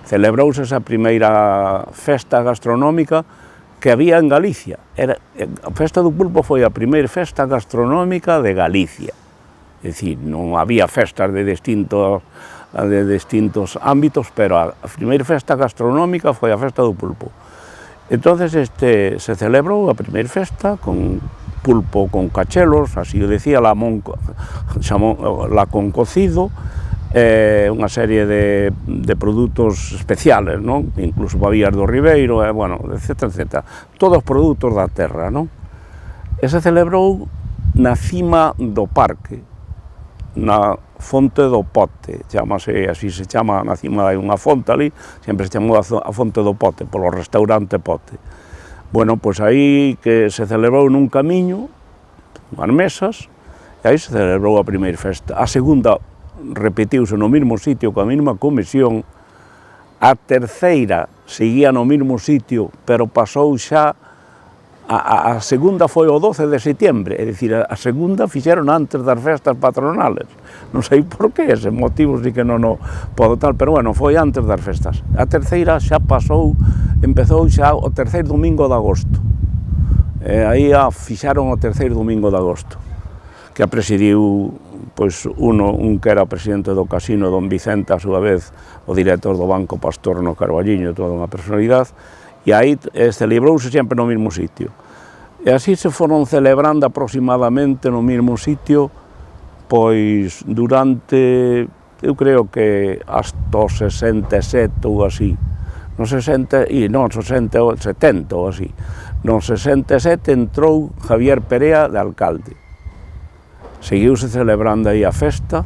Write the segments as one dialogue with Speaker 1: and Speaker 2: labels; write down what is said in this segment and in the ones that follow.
Speaker 1: celebrouse esa primeira festa gastronómica que había en Galicia. A festa do pulpo foi a primeira festa gastronómica de Galicia. É dicir, non había festas de distintos ámbitos, pero a primeira festa gastronómica foi a festa do pulpo. Entonces se celebrou a primeira festa con pulpo con cachelos, así o decía, lacón cocido, unha serie de produtos especiales, non? Incluso babías do Ribeiro, bueno, etc, etc. Todos os produtos da terra, non? E se celebrou na cima do parque, na Fonte do Pote, chamase, así se chama, na cima hai unha fonte ali, sempre se chamou a Fonte do Pote, polo restaurante Pote. Bueno, pois aí que se celebrou nun camiño, unhas mesas, e aí se celebrou a primeira festa. A segunda repetiuse no mesmo sitio, coa mesma comisión, a terceira seguía no mesmo sitio, pero pasou xa, a segunda foi o 12 de setiembre, é dicir, a segunda fixeron antes das festas patronales, non sei por que, ese motivo sí que non o podo tal, pero bueno, foi antes das festas. A terceira xa pasou, empezou xa o terceiro domingo de agosto, aí fixaron o terceiro domingo de agosto, que a presidiu pois un que era presidente do casino, don Vicente, a súa vez, o director do Banco Pastor no Carballiño, toda unha personalidade, e aí celebrouse sempre no mesmo sitio. E así se foron celebrando aproximadamente no mesmo sitio, pois durante, eu creo que hasta o 67 ou así, no 60, non, 70 ou así. No 67 entrou Javier Perea de alcalde. Seguiuse celebrando aí a festa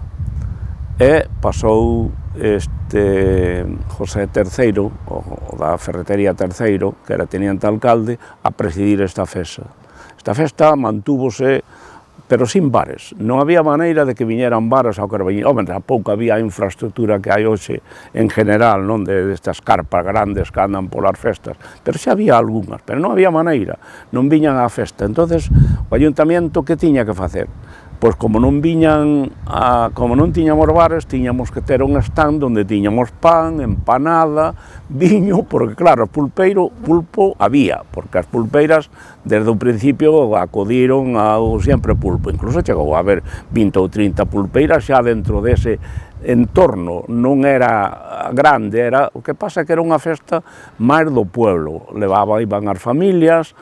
Speaker 1: e pasou José III, o da Ferretería III, que era teniente alcalde, a presidir esta festa. Esta festa mantúvose, pero sin bares. Non había maneira de que viñeran bares ao Carballiño. Home, tampouco había a infraestructura que hai hoxe en general, non, destas carpas grandes que andan polas festas, pero xa había algunhas, pero non había maneira, non viñan á festa. Entonces, o Ayuntamiento que tiña que facer? Pois como non tiñamos bares, tiñamos que ter un stand onde tiñamos pan, empanada, viño, porque claro, pulpo había, porque as pulpeiras desde o principio acodiron ao sempre pulpo, incluso chegou a haber 20 ou 30 pulpeiras xa dentro dese entorno, non era grande, o que pasa que era unha festa máis do pueblo, iban as familias,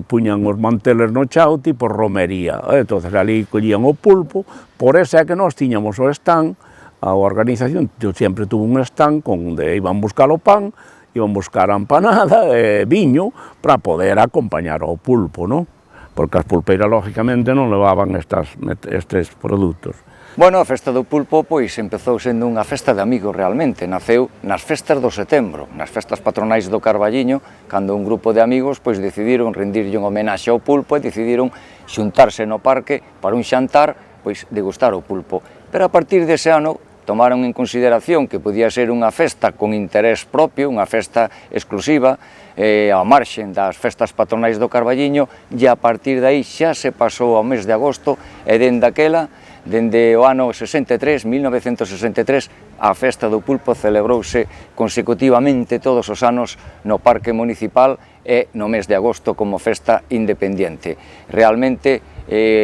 Speaker 1: puñan os manteles no chao tipo romería, entonces ali collían o pulpo, por eso é que nós tiñamos o stand, a organización sempre tuvo un stand onde iban buscar o pan, iban buscar a empanada e viño para poder acompañar ao pulpo, non? Porque as pulpeiras lógicamente non levaban estes produtos.
Speaker 2: Bueno, a festa do pulpo pois empezou sendo unha festa de amigos realmente, naceu nas festas do setembro, nas festas patronais do Carballiño, cando un grupo de amigos pois decidiron rendirlle un homenaxe ao pulpo e decidiron xuntarse no parque para un xantar, pois degustar o pulpo. Pero a partir dese ano tomaron en consideración que podía ser unha festa con interés propio, unha festa exclusiva, ao marxen das festas patronais do Carballiño, e a partir de aí xa se pasou ao mes de agosto e dende aquela, dende o ano 63, 1963, a festa do pulpo celebrouse consecutivamente todos os anos no Parque Municipal e no mes de agosto como festa independiente. Realmente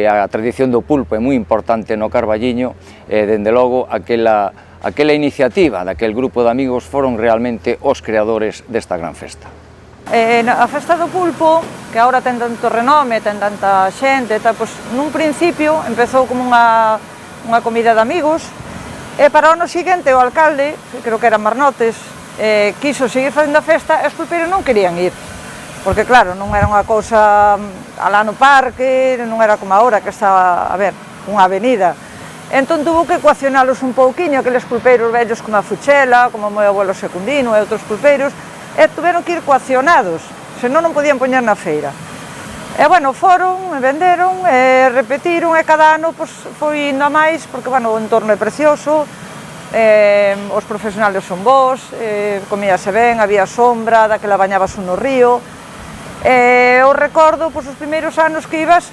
Speaker 2: a tradición do pulpo é moi importante no Carballiño e, dende logo, aquela iniciativa daquel grupo de amigos foron realmente os creadores desta gran festa.
Speaker 3: A festa do pulpo, que agora ten tanto renome, ten tanta xente, pois nun principio empezou como unha comida de amigos, e para o ano seguinte o alcalde, creo que era Marnotes, quiso seguir facendo a festa e os pulpeiros non querían ir, porque claro, non era unha cousa alá no parque, non era como agora que está, unha avenida. Entón tuvo que coaccionalos un pouquiño, aqueles pulpeiros vellos como a Fuchela, como o meu abuelo Secundino e outros pulpeiros, e tuveron que ir coaccionados, senón non podían poñer na feira. E, bueno, foron, venderon, repetiron, e cada ano foi indo a máis, porque, bueno, o entorno é precioso, os profesionales son bons, comíase ben, había sombra, daquela bañabas no río, eu recordo os primeiros anos que ibas,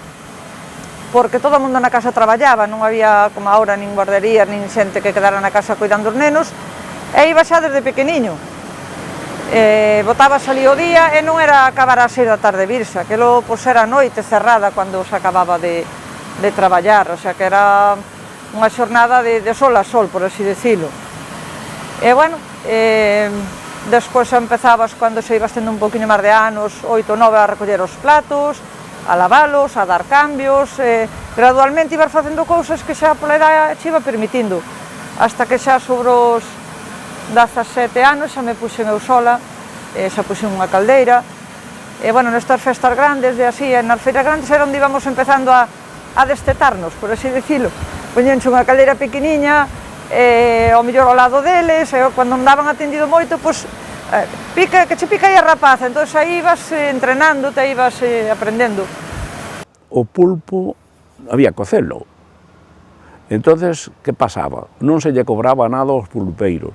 Speaker 3: porque todo o mundo na casa traballaba, non había, como agora, nin guarderías, nin xente que quedara na casa cuidando os nenos, E iba xa desde pequeniño. Botabas ali o día e non era acabar a 6 da tarde virse, aquilo pois era a noite cerrada cando se acababa de traballar, o sea que era unha xornada de sol a sol, por así decirlo. E bueno, despois empezabas cando se ibas tendo un poquinho máis de anos, 8 ou 9, a recoller os platos, a lavalos, a dar cambios, gradualmente ibas facendo cousas que xa pola edad xe iba permitindo, hasta que xa sobre os 17 anos xa me puxen eu sola, xa puxen unha caldeira, e bueno, nestas festas grandes de así, nas feiras grandes era onde íbamos empezando a destetarnos, por así decirlo, poñense unha caldeira pequeniña, ao mellor ao lado deles, e cando andaban atendido moito, pois, que che pica aí a rapaza, entón aí ibas entrenando, te ibas aprendendo.
Speaker 1: O pulpo había que cocelo, entonces, que pasaba? Non se lle cobraba nada aos pulpeiros,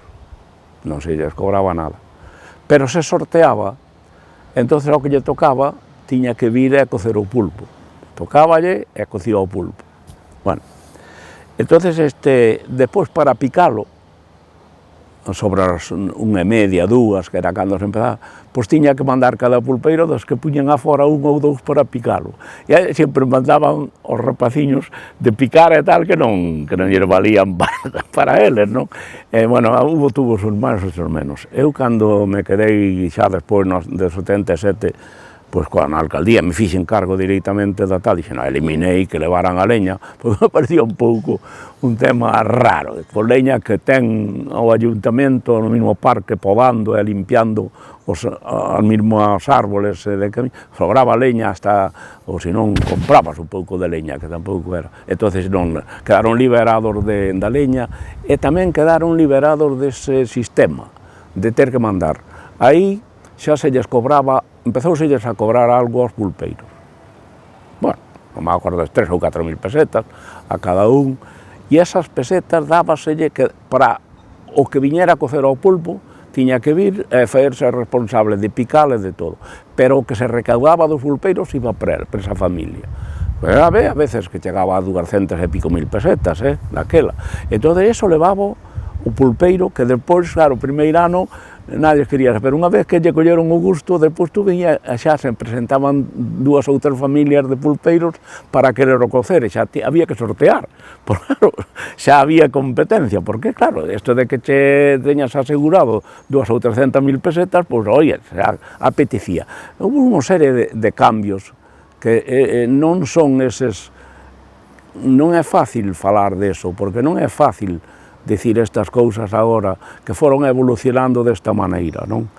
Speaker 1: non se lle cobraba nada, pero se sorteaba, entonces ao que lle tocaba, tiña que vir a cocer o pulpo, tocáballe e cocía o pulpo. Bueno, entonces, despois para picalo, sobre as 1:30, 2, que era cando se empezaba, pois tiña que mandar cada pulpeiro dos que puñan afora 1 ou 2 para picalo. E aí sempre mandaban os rapaciños de picar e tal, que non lle valían para eles, non? E, bueno, tuvo os máis e os menos. Eu, cando me quedei xa despois de 77, pois coa alcaldía me fixen cargo directamente da tal, dixen, eliminei que levaran a leña, pois me parecía un pouco un tema raro, con leña que ten o ayuntamento no mesmo parque podando e limpiando os mesmos árboles, sobraba leña hasta, ou senón comprabas un pouco de leña, que tampouco era, entonces non, quedaron liberados da leña e tamén quedaron liberados dese sistema de ter que mandar. Aí xa se lles cobraba, empezouselles a cobrar algo aos pulpeiros. Bueno, non me acordo, 3 ou 4 mil pesetas a cada un, e esas pesetas dábaselle que para o que viñera a cocer ao pulpo tiña que vir e faerse responsable de picar e de todo, pero o que se recaudaba dos pulpeiros iba para esa familia. A veces que chegaba a 200 e pico mil pesetas, daquela. Entón, eso levaba o pulpeiro, que depois, claro, o primeiro ano, nadie quería, pero unha vez que lle colleron o gusto, depois tú viña, xa se presentaban 2 ou 3 familias de pulpeiros para querer o cocer, e xa había que sortear, porque claro, xa había competencia, porque claro, isto de que che teñas asegurado 200 ou 300 mil pesetas, pois, oye, xa apetecía. Houve unha serie de cambios que non son eses, non é fácil falar deso, porque non é fácil dicir estas cousas agora que foron evolucionando desta maneira, non?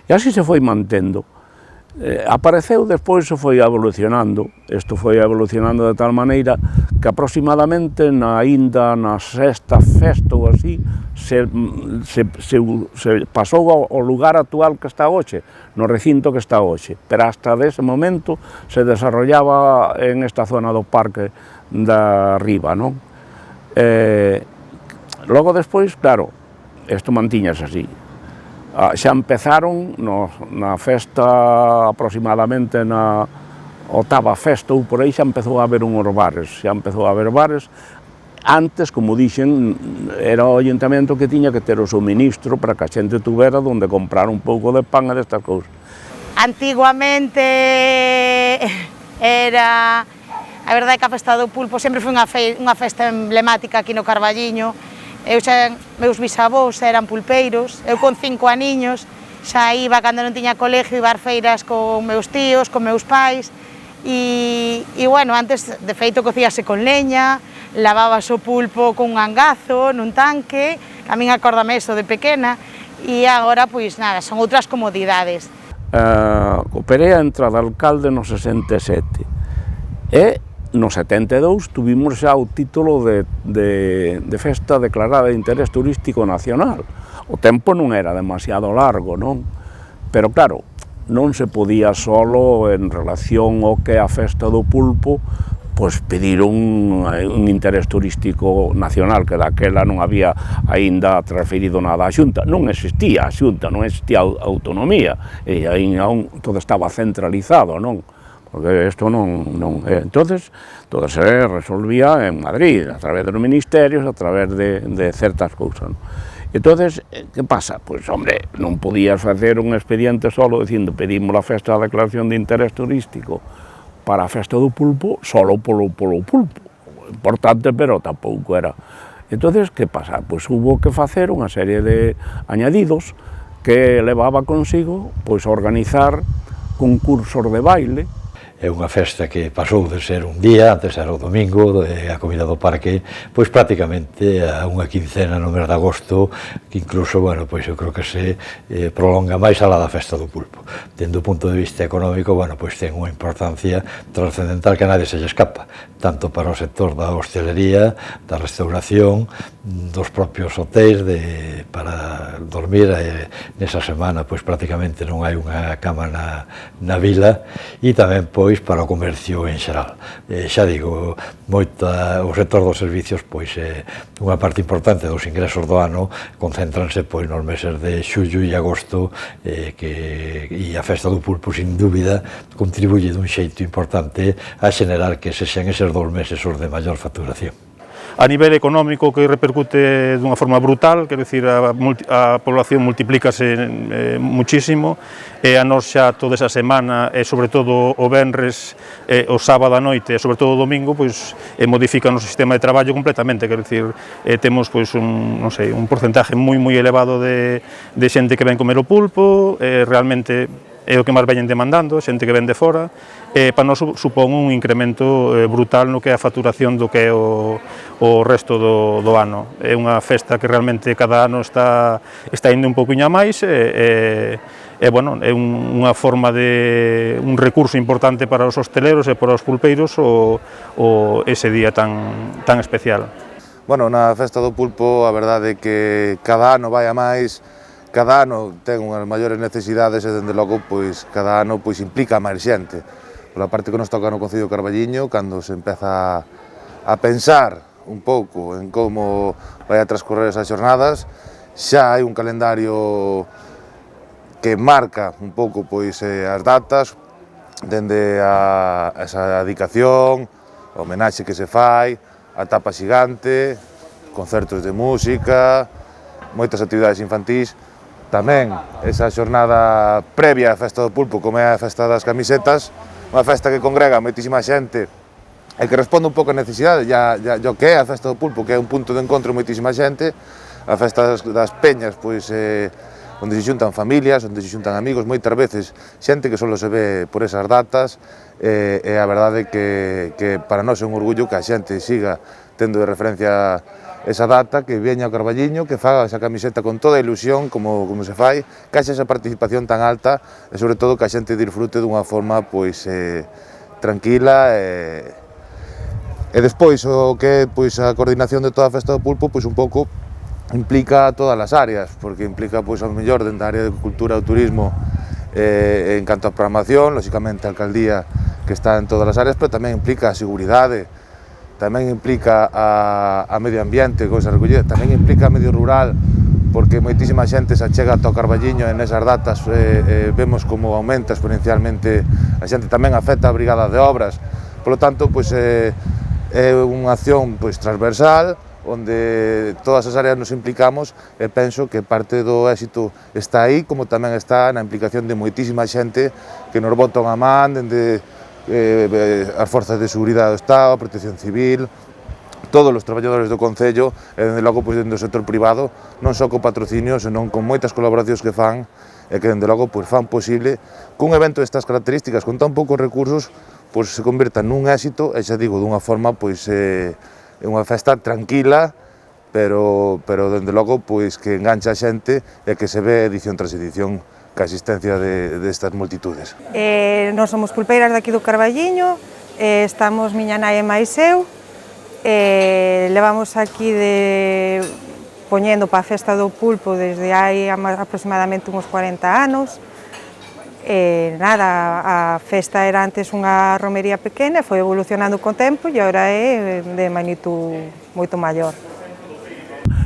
Speaker 1: E así se foi mantendo. Apareceu despois, se foi evolucionando, isto foi evolucionando de tal maneira que aproximadamente aínda na 6ª festa ou así se pasou ao lugar actual que está hoxe, no recinto que está hoxe, pero hasta dese momento se desarrollaba en esta zona do parque da Riba, non? Logo despois, claro, isto mantiñase así. Xa empezaron na festa aproximadamente na 8ª festa ou por aí xa empezou a haber unhos bares, antes, como dixen, era o ayuntamento que tiña que ter o suministro para que a xente tuvera onde comprar un pouco de pan e destas cousas.
Speaker 4: Antiguamente era, a verdade é que a festa do pulpo sempre foi unha festa emblemática aquí no Carballiño. Meus bisavós eran pulpeiros, eu con 5 aniños xa iba, cando non tiña colegio, iba ás feiras con meus tíos, con meus pais, e bueno, antes de feito cocíase con leña, lavabas o pulpo con un angazo, nun tanque, a min acórdame eso de pequena, e agora, pois nada, son outras comodidades.
Speaker 1: Cooperei a entrada alcalde no 67, e no 72 tuvimos xa o título de festa declarada de interés turístico nacional. O tempo non era demasiado largo, non? Pero claro, non se podía solo en relación ao que a festa do pulpo, pois pediron un interés turístico nacional, que daquela non había aínda transferido nada á Xunta, non existía a Xunta, non existía a autonomía, e aínda todo estaba centralizado, non? Porque isto non... Entonces, todo se resolvía en Madrid, a través dos ministerios, a través de certas cousas, non? Entonces, que pasa? Pois, hombre, non podías facer un expediente solo dicindo pedimos a festa da declaración de interés turístico para a festa do pulpo, solo polo pulpo. Importante, pero tampouco era. Entonces, que pasa? Pois hubo que facer unha serie de añadidos que levaba consigo pois organizar concursos de baile.
Speaker 5: É unha festa que pasou de ser un día, antes era o domingo, a comida do parque, pois prácticamente a unha quincena no mes de agosto, que incluso, bueno, pois eu creo que se prolonga máis a la da festa do pulpo. Dende o punto de vista económico, bueno, pois ten unha importancia trascendental que a nadie se lle escapa, tanto para o sector da hostelería, da restauración, dos propios hotéis, para dormir, nesa semana, pois prácticamente non hai unha cama na vila, e tamén, pois, para o comercio en xeral. Xa digo, o sector dos servicios pois é unha parte importante dos ingresos do ano, concéntranse pois nos meses de xullo e agosto, e a festa do pulpo, sin dúbida, contribuye dun xeito importante a xenerar que sexan eses 2 meses os de maior facturación.
Speaker 6: A nivel económico, que repercute dunha forma brutal, quero dicir, a población multiplícase muchísimo, e a nos xa toda esa semana, e sobre todo o venres, o sábado a noite, e sobre todo o domingo, pois modifican o sistema de traballo completamente, quero dicir, temos pois un porcentaje moi elevado de xente que ven comer o pulpo, realmente é o que máis veñen demandando, xente que ven de fora, para nós supón un incremento brutal no que é a facturación do que é o resto do ano. É unha festa que realmente cada ano está indo un pouquiño a máis, bueno, é unha forma de un recurso importante para os hosteleros e para os pulpeiros ese día tan especial.
Speaker 7: Bueno, na festa do pulpo a verdade é que cada ano vai a máis, cada ano ten unhas maiores necesidades e, dende logo, pois, cada ano pois, implica máis xente. Pola parte que nos toca no Concello de Carballiño, cando se empeza a pensar un pouco en como vai a transcorrer esas xornadas, xa hai un calendario que marca un pouco pois, as datas, dende a esa dedicación, a homenaxe que se fai, a tapa xigante, concertos de música, moitas actividades infantís. Tamén esa xornada previa á festa do pulpo, como é a festa das camisetas, unha festa que congrega moitísima xente e que responde un pouco a necesidade, o que é a festa do pulpo, que é un punto de encontro moitísima xente, a festa das peñas, pois, onde se xuntan familias, onde se xuntan amigos, moitas veces xente que só se ve por esas datas, e a verdade que para nós é un orgullo que a xente siga tendo de referencia esa data, que veña ao Carballiño, que faga esa camiseta con toda a ilusión, como se fai, que haxa esa participación tan alta, e sobre todo que a xente disfrute dunha forma pois tranquila, e despois o que é pois a coordinación de toda a festa do pulpo, pois un pouco implica todas as áreas, porque implica pois ao mellor dentro da área de cultura ou turismo, en canto a programación, lóxicamente a alcaldía que está en todas as áreas, pero tamén implica a seguridade, tamén implica a medio ambiente, cousas recollidas, tamén implica a medio rural, porque moitísima xente se achega ata o Carballiño e nesas datas vemos como aumenta exponencialmente a xente, tamén afecta a brigada de obras, polo tanto, pois, é unha acción pois, transversal, onde todas as áreas nos implicamos, e penso que parte do éxito está aí, como tamén está na implicación de moitísima xente que nos botan a man, dende as forzas de seguridade do Estado, a Protección Civil, todos os traballadores do Concello, e dende logo pois, dentro do sector privado, non só co patrocinio, senón con moitas colaboracións que fan, e que dende logo pois, fan posible que un evento destas características, con tan poucos recursos, pois, se convirta nun éxito, e xa digo, dunha forma, pois, é unha festa tranquila, pero dende logo, pois, que engancha a xente, e que se ve edición tras edición, ca asistencia destas multitudes.
Speaker 3: Nós somos pulpeiras daqui do Carballiño, estamos miña nai e máis eu, levamos aquí poñendo para a festa do pulpo desde hai aproximadamente uns 40 anos, E nada, a festa era antes unha romería pequena, foi evolucionando con tempo e agora é de magnitud moito maior.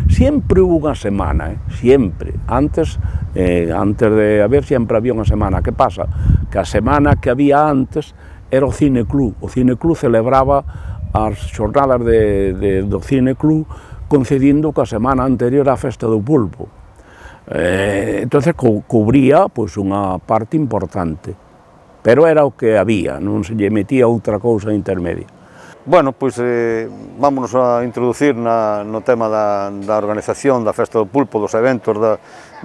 Speaker 1: Sempre hubo unha semana, sempre. Antes de haber, sempre había unha semana. Que pasa? Que a semana que había antes era o Cine Club. O Cine Club celebraba as xornadas do Cine Club coincidindo coa semana anterior á Festa do Pulpo. Entonces cubría pois, unha parte importante, pero era o que había, non se lle metía outra cousa intermedia.
Speaker 8: Bueno, pois vámonos a introducir no tema da organización da Festa do Pulpo, dos eventos,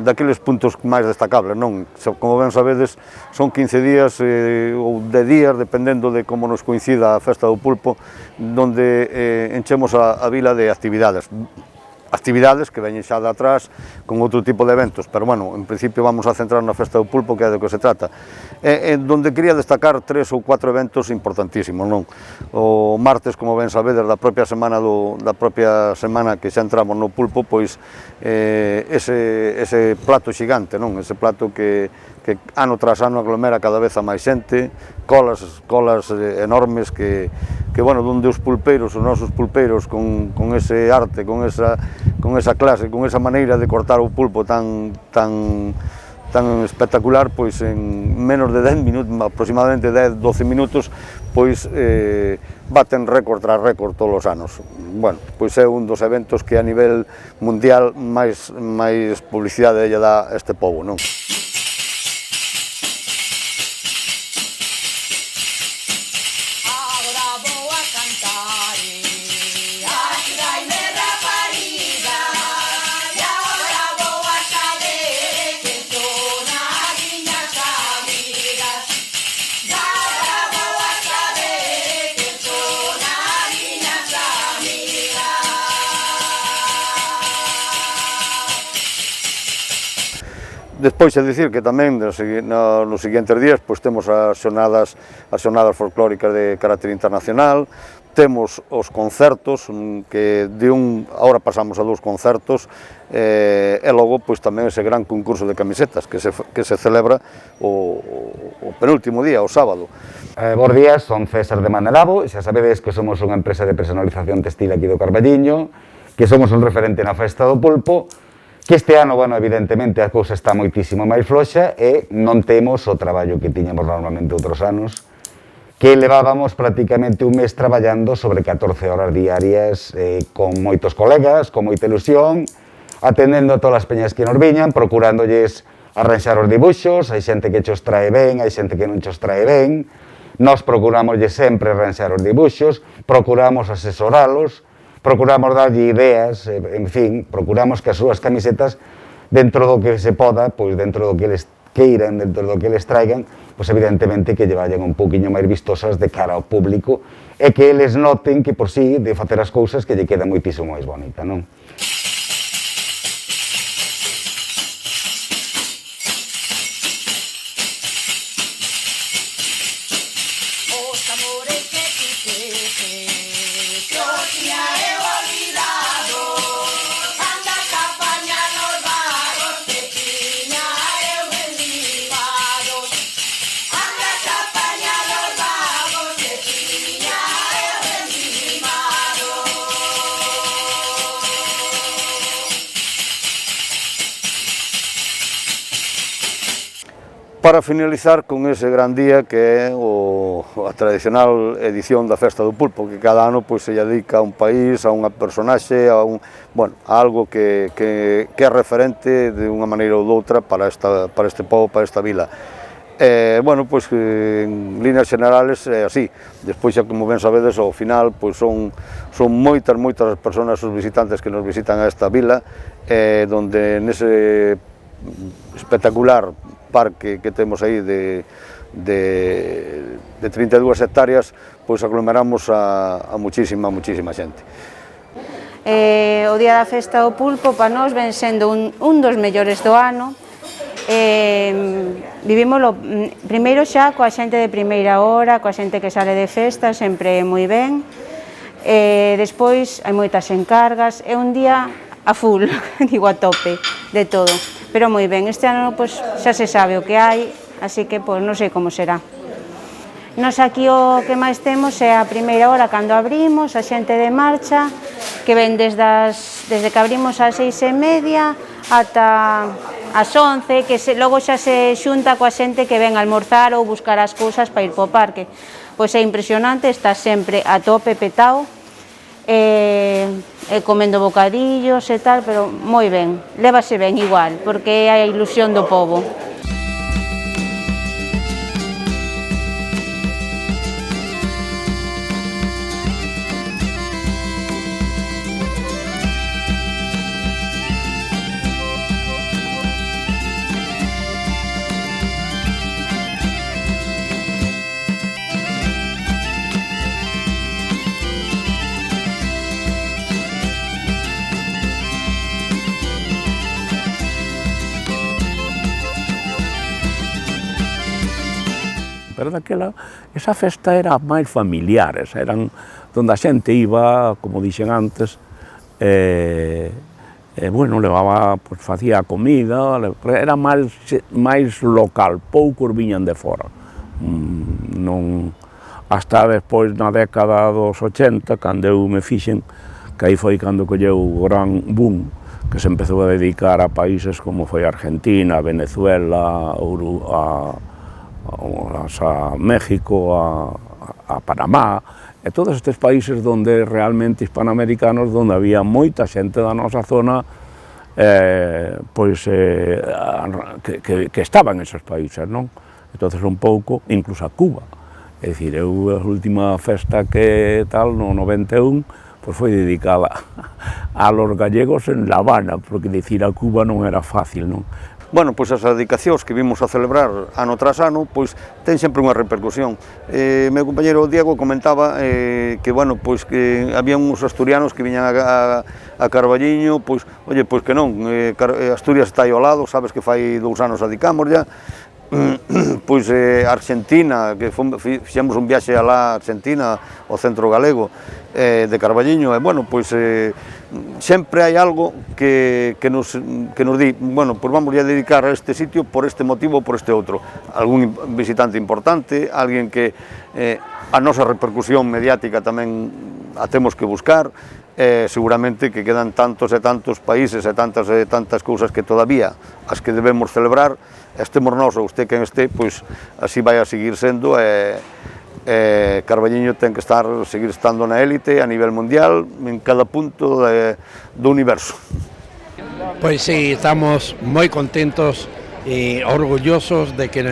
Speaker 8: daqueles puntos máis destacables, non? Como ben sabedes, son 15 días ou de días, dependendo de como nos coincida a Festa do Pulpo, donde enchemos a vila de actividades que veñen xa de atrás con outro tipo de eventos, pero bueno, en principio vamos a centrar na Festa do Pulpo, que é do que se trata. Donde quería destacar 3 ou 4 eventos importantísimos, non? O martes, como ben sabedes, da propia semana que xa entramos no Pulpo, pois ese plato xigante, non? Ese plato que ano tras ano aglomera cada vez a máis xente, colas enormes que bueno, donde os pulpeiros, os nosos pulpeiros, con ese arte, con esa clase, con esa maneira de cortar o pulpo tan espectacular, pois en menos de 10 minutos, aproximadamente 10-12 minutos, pois baten récord tras récord todos os anos. Bueno, pois é un dos eventos que a nivel mundial máis publicidade lle dá a este pobo, non? Despois, é dicir que tamén nos seguintes días pois temos as xornadas folclóricas de carácter internacional, temos os concertos, que agora pasamos a 2 concertos, e logo pois tamén ese gran concurso de camisetas que se celebra o penúltimo día, o sábado.
Speaker 9: Bos días, son César de Manelabo, xa sabedes que somos unha empresa de personalización textil aquí do Carballiño, que somos un referente na Festa do Pulpo, que este ano, bueno, evidentemente a cousa está moitísimo máis floxa e non temos o traballo que tiñamos normalmente outros anos, que levábamos prácticamente un mes traballando sobre 14 horas diarias con moitos colegas, con moita ilusión, atendendo a todas as peñas que nos viñan, procurándolles arranxar os dibuixos, hai xente que chos trae ben, hai xente que non chos trae ben, nós procurámoslle sempre arranxar os dibuixos, procuramos asesoralos, procuramos darlle ideas, en fin, procuramos que as súas camisetas, dentro do que se poda, pois dentro do que eles queiran, dentro do que eles traigan, pois evidentemente que lle vayan un pouquiño máis vistosas de cara ao público e que eles noten que por sí, de facer as cousas, que lle queda moitísimo máis bonita, non?
Speaker 8: Para finalizar con ese gran día que é a tradicional edición da Festa do Pulpo, que cada ano pois, se dedica a un país, a unha personaxe, a algo que é referente de unha maneira ou doutra para este pobo, para esta vila. Bueno, pois en líneas generales é así. Despois, xa como ben sabedes, ao final pois, son moitas as persoas, os visitantes que nos visitan a esta vila, donde nese espectacular parque que temos aí de 32 hectáreas, pois aglomeramos a muchísima xente.
Speaker 10: O día da Festa do Pulpo para nós ven sendo un dos mellores do ano. Vivimoslo primeiro xa coa xente de primeira hora, coa xente que sale de festa, sempre moi ben. Despois hai moitas encargas, é un día a full, digo a tope, de todo. Pero moi ben, este ano pois, xa se sabe o que hai, así que, pois, non sei como será. Nos aquí o que máis temos é a primeira hora cando abrimos, a xente de marcha, que ven desde que abrimos ás 6:30 ata as 11, que logo xa se xunta coa xente que ven a almorzar ou buscar as cousas para ir po parque. Pois é impresionante, está sempre a tope petao, comendo bocadillos e tal, pero moi ben, lévase ben igual, porque é a ilusión do pobo.
Speaker 1: Pero daquela, esa festa era máis familiares, eran donde a xente iba, como dixen antes, bueno, levaba, pues, facía a comida, era máis local, poucos viñan de fora. Non, hasta despois, na década dos 80, cando eu me fixen, que aí foi cando colleu o gran boom, que se empezou a dedicar a países como foi Argentina, Venezuela, a México, a Panamá, e todos estes países donde realmente hispanoamericanos, donde había moita xente da nosa zona que estaba en esos países, non? Entonces un pouco, incluso a Cuba, é dicir, a última festa que tal, no 91, pois foi dedicada a los gallegos en La Habana, porque dicir a Cuba non era fácil, non?
Speaker 8: Bueno, pois as dedicacións que vimos a celebrar ano tras ano, pois ten sempre unha repercusión. Meu compañero Diego comentaba que, bueno, pois que había uns asturianos que viñan a Carballiño, pois, oye, pois que non, Asturias está aí ao lado, sabes que fai 2 anos adicamos ya, pois Argentina, que fixemos un viaxe alá a Argentina, ao centro galego de Carballiño, e, bueno, pois sempre hai algo que nos di, bueno, pois vamos a dedicar a este sitio por este motivo ou por este outro. Algún visitante importante, alguén que a nosa repercusión mediática tamén a temos que buscar, seguramente que quedan tantos e tantos países e tantas cousas que todavía as que debemos celebrar, estemos nós ou este quen este, pois así vai a seguir sendo, Carballiño ten que seguir estando na élite a nivel mundial en cada punto do universo.
Speaker 11: Pois sí, estamos moi contentos e orgullosos de que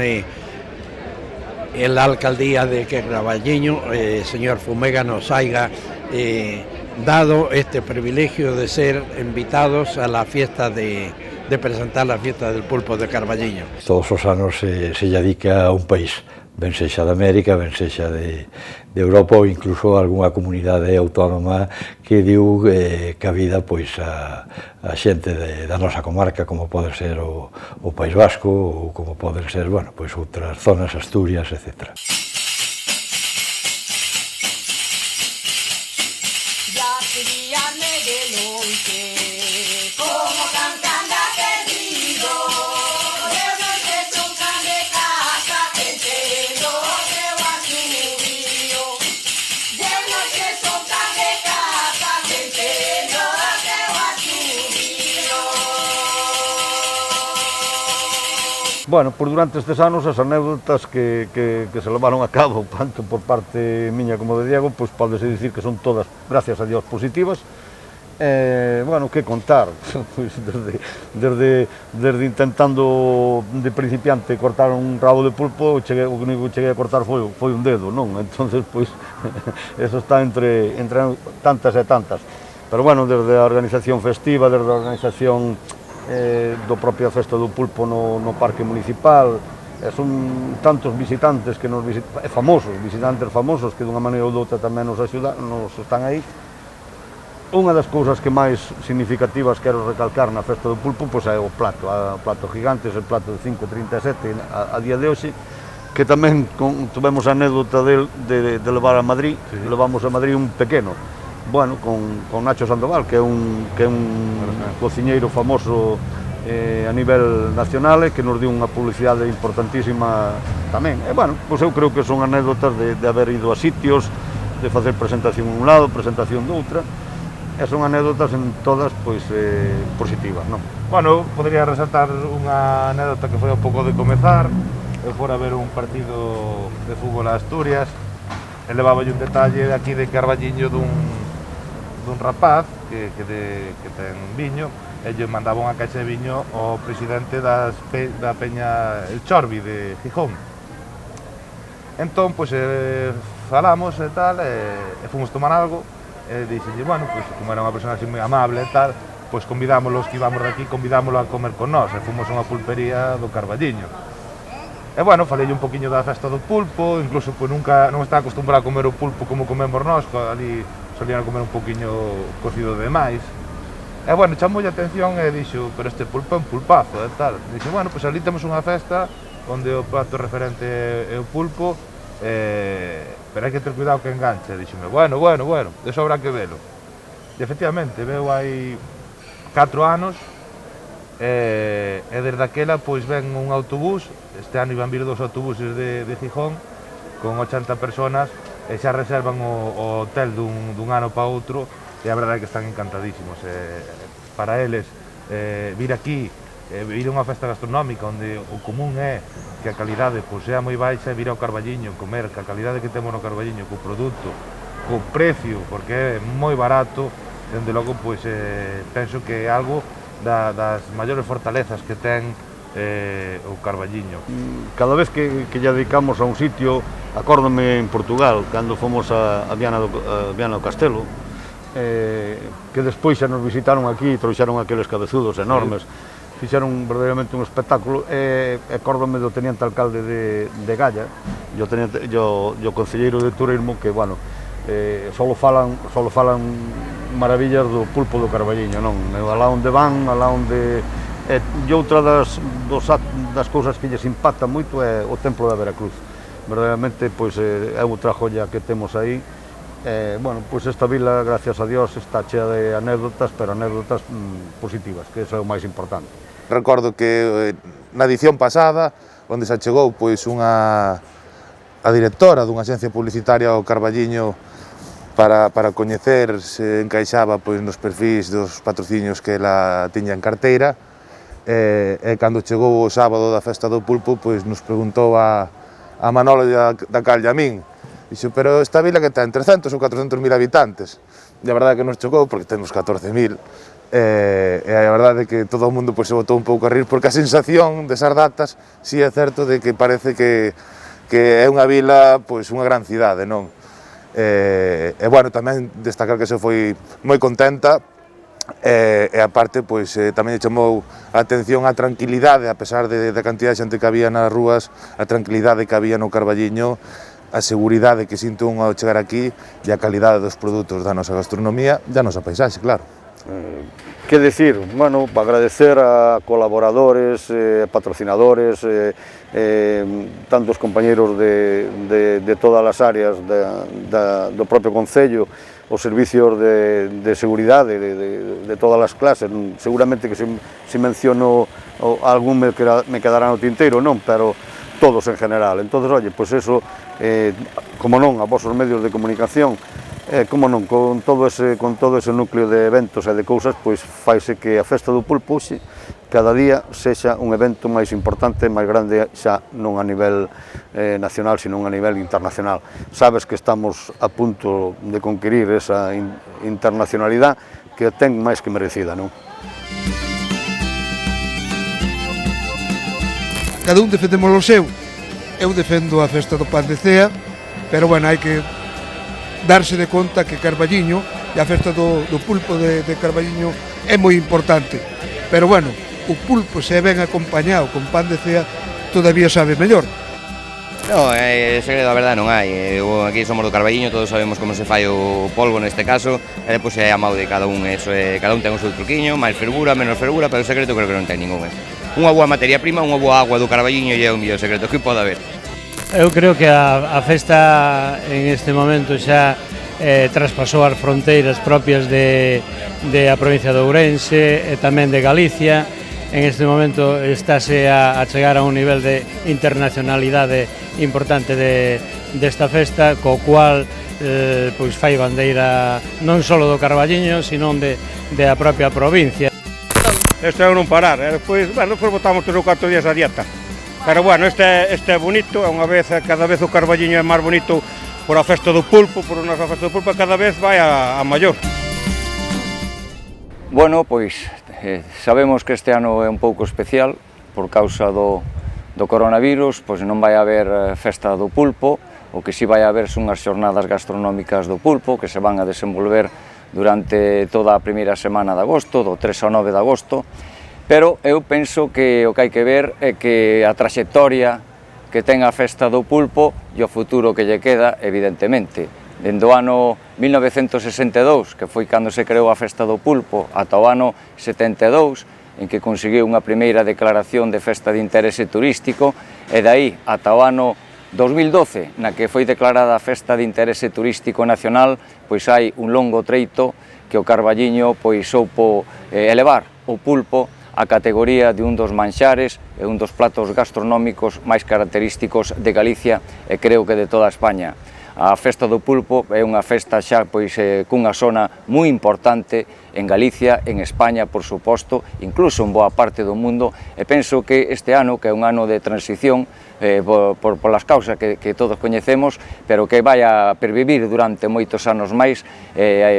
Speaker 11: la alcaldía de Carballiño, señor Fumega, nos haya dado este privilegio de ser invitados a la fiesta de presentar la fiesta del pulpo de Carballiño.
Speaker 5: Todos os anos se dedica a un país, ben sexa de América, ben sexa de Europa ou incluso algunha comunidade autónoma que diu cabida pois a xente da nosa comarca, como pode ser o País Vasco ou como poden ser, bueno, pois outras zonas, Asturias, etc.
Speaker 8: Bueno, por durante estes anos as anécdotas que se levaron a cabo, tanto por parte miña como de Diego, pois podese dicir que son todas, gracias a Dios, positivas. Bueno, que contar, pois desde intentando de principiante cortar un rabo de pulpo, o único que cheguei a cortar foi un dedo, non? Entonces, pois, eso está entre tantas e tantas. Pero, bueno, desde a organización festiva, desde a organización do propia festa do pulpo no parque municipal, son tantos visitantes que nos visitan, visitantes famosos que dunha maneira ou doutra tamén nos están aí. Unha das cousas que máis significativas quero recalcar na festa do pulpo pois é o plato gigante, ese plato de 5,37 a día de hoxe, que tamén tuvemos a anécdota de levar a Madrid, levamos a Madrid un pequeno, bueno, con Nacho Sandoval, que é un cociñeiro famoso a nivel nacional e que nos dio unha publicidade importantísima tamén. E, bueno, pois eu creo que son anécdotas de haber ido a sitios, de facer presentación un lado, presentación doutra, e son anécdotas en todas pois positivas, non?
Speaker 7: Bueno, podría resaltar unha anécdota que foi un pouco de comezar. Eu fora a ver un partido de fútbol a Asturias e levaba un detalle de aquí de Carballiño dun rapaz que ten viño e lle mandaba unha caixa de viño ao presidente da Peña El Chorbi de Gijón. Entón, pois, falamos e tal, e fomos tomar algo, e dixenlle, bueno, pois, como era unha persona así moi amable e tal, pois convidámoslos que íbamos de aquí, convidámoslo a comer con nós, e fomos a unha pulpería do Carballiño. E, bueno, falei un poquinho da festa do pulpo, incluso, pois, nunca non estaba acostumbrado a comer o pulpo como comemos nós, ali solían comer un poquinho cocido de máis. E, bueno, chamoulle a atención e dixo, pero este pulpo é un pulpazo e tal. Dixo, bueno, pois ali temos unha festa onde o prato referente é o pulpo, pero hai que ter cuidado que enganche. Dixome, bueno, eso habrá que velo. E, efectivamente, veo hai 4 anos, e desde aquela, pois, ven un autobús, este ano iban vir 2 autobuses de Gijón, con 80 personas, e xa reservan o hotel dun ano para outro, e a verdade é que están encantadísimos. Para eles, vir aquí, vir a unha festa gastronómica onde o común é que a calidade sea moi baixa, vir ao Carballiño, comer, que a calidade que temos no Carballiño, co produto, co precio, porque é moi barato, dende logo, pois, penso que é algo das maiores fortalezas que ten o Carballiño.
Speaker 8: Cada vez que lle dedicamos a un sitio, acórdome en Portugal, cando fomos a Viana do Castelo, que despois xa nos visitaron aquí e trouxeron aqueles cabezudos enormes, fixeron verdadeiramente un espectáculo, e acórdome do teniente alcalde de Galla, e o concelleiro de turismo, que, bueno, solo falan maravillas do pulpo do Carballiño, non? Alá onde van, alá onde... E outra das cousas que lles impacta moito é o Templo da Veracruz. Verdadeiramente, pois, é outra joya que temos aí. Bueno, pois esta vila, gracias a Dios, está chea de anécdotas, pero anécdotas positivas, que iso é o máis importante.
Speaker 7: Recordo que na edición pasada, onde se achegou, pois, a directora dunha agencia publicitaria ao Carballiño para coñecer se encaixaba, pois, nos perfis dos patrocinios que ela tiña en carteira, e cando chegou o sábado da festa do pulpo, pois nos preguntou a Manolo da Cal e a min. Dixo, pero esta vila que ten 300 ou 400.000 habitantes. E a verdade é que nos chocou, porque temos 14.000, e a verdade é que todo o mundo, pois, se botou un pouco a rir, porque a sensación desas datas si é certo de que parece que é unha vila, pois, unha gran cidade, non? E, bueno, tamén destacar que se foi moi contenta, e aparte, pois, tamén chamou a atención a tranquilidade, a pesar da cantidad de xente que había nas rúas, a tranquilidade que había no Carballiño, a seguridade que sinto un ao chegar aquí e a calidade dos produtos da nosa gastronomía e da nosa paisaxe, claro.
Speaker 8: Que decir? Bueno, para agradecer a colaboradores, patrocinadores, tantos compañeros de todas as áreas do propio Concello, os servicios de seguridade de todas as clases. Seguramente que se menciono algún me quedará no tinteiro, non, pero todos en general. Entonces, oye, pois eso, como non, a vosos medios de comunicación, como non, con todo ese núcleo de eventos e de cousas, pois faise que a Festa do Pulpo cada día sexa un evento máis importante, máis grande, xa non a nivel nacional, sino a nivel internacional. Sabes que estamos a punto de conquerir esa internacionalidade que ten máis que merecida, non?
Speaker 12: Cada un defendemos o seu. Eu defendo a festa do pan de cea, pero, bueno, hai que darse de conta que Carballiño e a festa do pulpo de Carballiño é moi importante. Pero, bueno, o pulpo, se ben acompañado con pan de cea, todavía sabe mellor.
Speaker 13: No, segredo, a verdade, non hai. Aquí somos do Carballiño, todos sabemos como se fai o polvo neste caso, e depois é a mau de cada un, cada un ten o seu truquiño, máis fervura, menos fervura, pero o secreto creo que non ten ningún. Unha boa materia prima, unha boa agua do Carballiño e é o mellor secreto que pode haber.
Speaker 14: Eu creo que a festa en este momento xa traspasou as fronteiras propias de a provincia de Ourense e tamén de Galicia, en este momento estáse a chegar a un nivel de internacionalidade importante desta festa, co cual pois fai bandeira non só do Carballiño, sino da propia provincia.
Speaker 15: Este é non parar, despois botamos 3 ou 4 días a dieta. Pero bueno, este é bonito, cada vez o Carballiño é máis bonito por a festa do pulpo, por a nosa festa do pulpo, cada vez vai a maior.
Speaker 2: Bueno, pois sabemos que este ano é un pouco especial por causa do coronavirus, pois non vai haber festa do pulpo. O que si vai haber son as xornadas gastronómicas do pulpo que se van a desenvolver durante toda a primeira semana de agosto, do 3 ao 9 de agosto, pero eu penso que o que hai que ver é que a traxectoria que ten a festa do pulpo e o futuro que lle queda, evidentemente. Dende o ano 1962, que foi cando se creou a festa do pulpo, ata o ano 72, en que conseguiu unha primeira declaración de festa de interese turístico, e dai ata o ano 2012, na que foi declarada a festa de interese turístico nacional, pois hai un longo treito que o Carballiño pois soupo elevar o pulpo a categoría de un dos manxares e un dos platos gastronómicos máis característicos de Galicia e creo que de toda España. A festa do pulpo é unha festa xa pois cunha zona moi importante en Galicia, en España, por suposto, incluso en boa parte do mundo, e penso que este ano, que é un ano de transición, por las causas que todos coñecemos, pero que vai a pervivir durante moitos anos máis,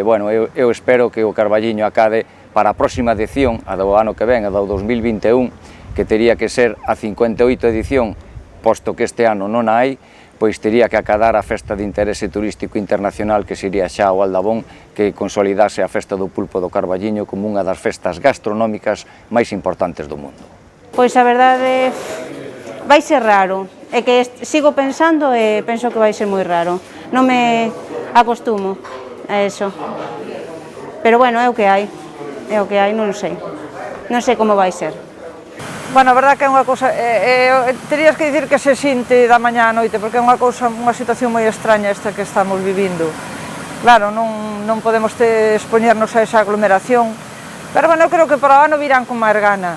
Speaker 2: bueno, eu espero que o Carballiño acade para a próxima edición, a do ano que ven, a do 2021, que tería que ser a 58 edición, posto que este ano non a hai, pois tería que acadar a festa de interese turístico internacional que sería xa o Aldabón, que consolidase a festa do pulpo do Carballiño como unha das festas gastronómicas máis importantes do mundo.
Speaker 10: Pois a verdade vai ser raro, é que sigo pensando e penso que vai ser moi raro. Non me acostumo a eso. Pero bueno, é o que hai, non sei. Non sei como vai ser.
Speaker 3: Bueno, a verdade que é unha cousa, terías que dicir que se sinte da mañá á noite, porque é unha cousa, unha situación moi extraña esta que estamos vivindo. Claro, non podemos expoñernos a esa aglomeración, pero bueno, eu creo que para o ano virán con máis gana,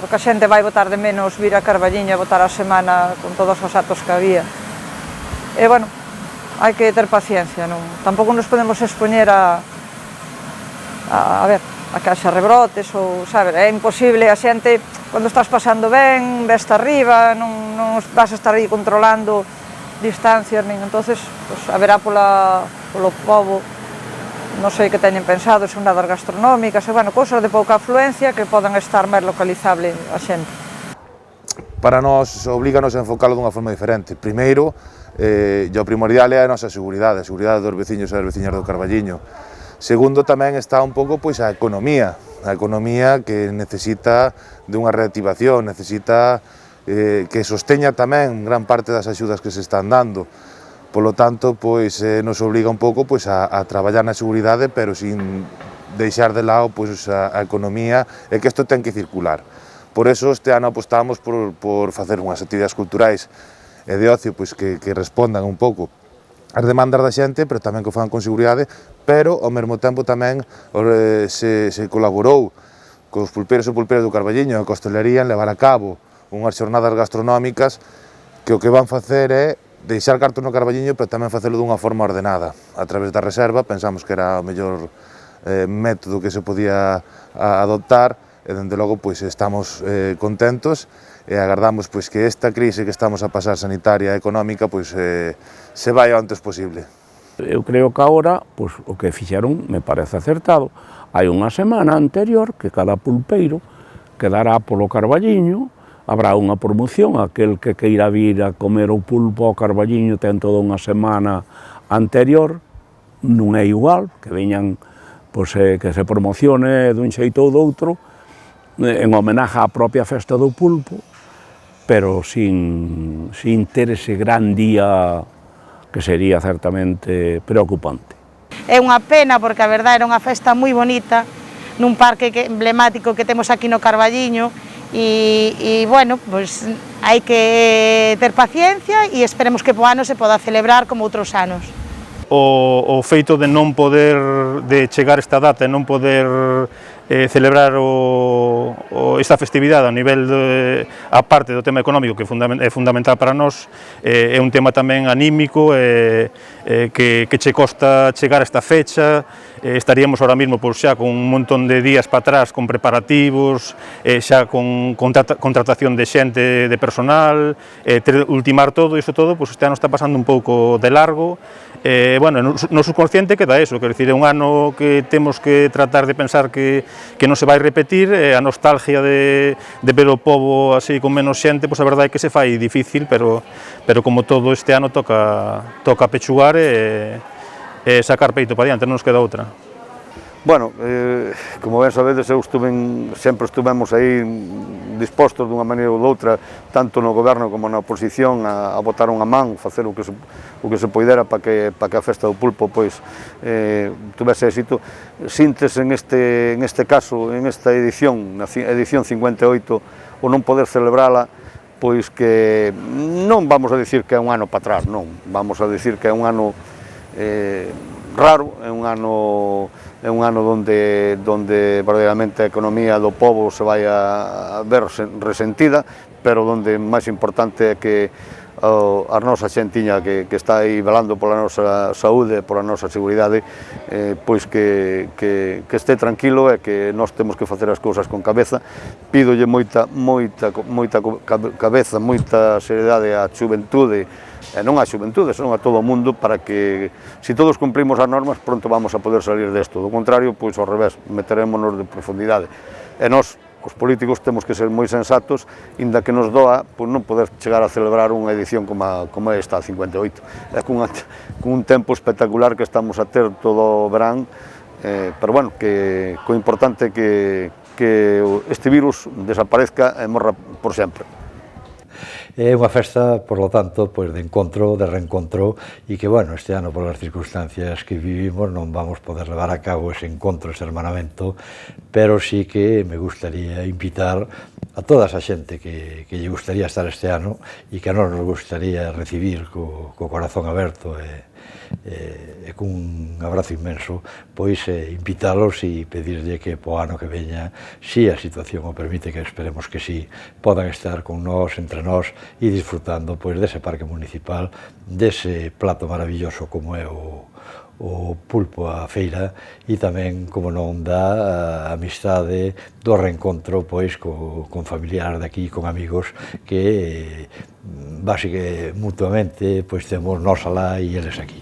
Speaker 3: porque a xente vai botar de menos vir a Carballiño e botar a semana con todos os atos que había. E bueno, hai que ter paciencia, tampouco nos podemos expoñer a que haxa rebrotes ou, sabes, é imposible, a xente, cando estás pasando ben, veste arriba, non vas a estar aí controlando distancias, entonces, pues, haberá polo pobo, non sei que teñen pensado, xornadas gastronómicas, e, bueno, cousas de pouca afluencia que poden estar máis localizable a xente.
Speaker 7: Para nós, oblíganos a enfocalo dunha forma diferente. Primeiro, o primordial é a nosa seguridade dos veciños e das veciñas do Carballiño. Segundo, tamén está un pouco pois a economía que necesita dunha reactivación, necesita que sosteña tamén gran parte das axudas que se están dando. Polo tanto, pois nos obriga un pouco pois a traballar na seguridade, pero sin deixar de lado pois a economía e que isto ten que circular. Por eso este ano apostamos por facer unhas actividades culturais e de ocio pois que respondan un pouco as demandas da xente, pero tamén que o fan con seguridade, pero ao mesmo tempo tamén se colaborou cos pulpeiros e pulpeiras do Carballiño e a hostelería en levar a cabo unhas xornadas gastronómicas que o que van facer é deixar cartos no Carballiño, pero tamén facelo dunha forma ordenada. A través da reserva, pensamos que era o mellor método que se podía adoptar e, dende logo, pois estamos contentos e agardamos pois que esta crise que estamos a pasar sanitaria e económica pois se vai o antes posible.
Speaker 1: Eu creo que agora, pois, o que fixeron me parece acertado. Hai unha semana anterior que cada pulpeiro quedará polo Carballiño, habrá unha promoción, aquel que queira vir a comer o pulpo ao Carballiño ten toda unha semana anterior, non é igual, que veñan, pois, que se promocione dun xeito ou doutro, en homenaje á propia festa do pulpo, pero sin ter ese gran día que sería certamente preocupante.
Speaker 4: É unha pena porque a verdade era unha festa moi bonita nun parque emblemático que temos aquí no Carballiño e bueno, pois hai que ter paciencia e esperemos que po ano se poda celebrar como outros anos.
Speaker 6: O feito de non poder chegar esta data e non poder celebrar esta festividade a nivel, a parte do tema económico, que é fundamental para nós, é un tema tamén anímico, que che costa chegar a esta fecha. Estaríamos ahora mesmo xa con un montón de días para atrás, con preparativos, xa con contratación de xente, de personal, ultimar todo, iso todo, este ano está pasando un pouco de largo. Bueno, no subconsciente queda eso, quer dicir, é un ano que temos que tratar de pensar que non se vai repetir, a nostalgia de ver o pobo así con menos xente, pois a verdade é que se fai difícil, pero como todo este ano toca pechugar e sacar peito para diante, non nos queda outra.
Speaker 8: Bueno, como ben sabedes, sempre estuvemos aí dispostos dunha maneira ou doutra, tanto no goberno como na oposición, a botar unha man, facer o que se poidera para que a festa do pulpo tuvese éxito. Sintes en este caso, en esta edición, na edición 58, o non poder celebrala, pois que non vamos a dicir que é un ano para atrás, non, vamos a dicir que é un ano raro, é un ano onde verdadeiramente a economía do pobo se vai a ver resentida, pero onde máis importante é que a nosa xentiña que está aí velando pola nosa saúde, pola nosa seguridade, pois que este tranquilo e que nós temos que facer as cousas con cabeza. Pídolle moita cabeza, moita seriedade á xuventude, e non á xuventude, senón a todo o mundo, para que, se todos cumprimos as normas, pronto vamos a poder salir desto. Do contrario, pois ao revés, meterémonos de profundidade. E nós, os políticos, temos que ser moi sensatos, inda que nos doa, pois non poder chegar a celebrar unha edición como esta, a 58. É cun un tempo espectacular que estamos a ter todo o verán, pero bueno, que o importante é que este virus desaparezca e morra por sempre.
Speaker 5: É unha festa, por lo tanto, de encontro, de reencontro, e que, bueno, este ano, por as circunstancias que vivimos, non vamos poder levar a cabo ese encontro, ese hermanamento, pero sí que me gustaría invitar a toda esa xente que lle gustaría estar este ano e que a nos gustaría recibir co corazón aberto e cun abrazo inmenso, pois invitalos e pedirlle que po ano que veña, si a situación o permite, que esperemos que si, podan estar con nós, entre nós, e disfrutando dese parque municipal, dese plato maravilloso como é o pulpo á feira, e tamén, como non, da amistade, do reencontro con familiares de aquí, con amigos que básicamente mutuamente temos nós alá e eles aquí.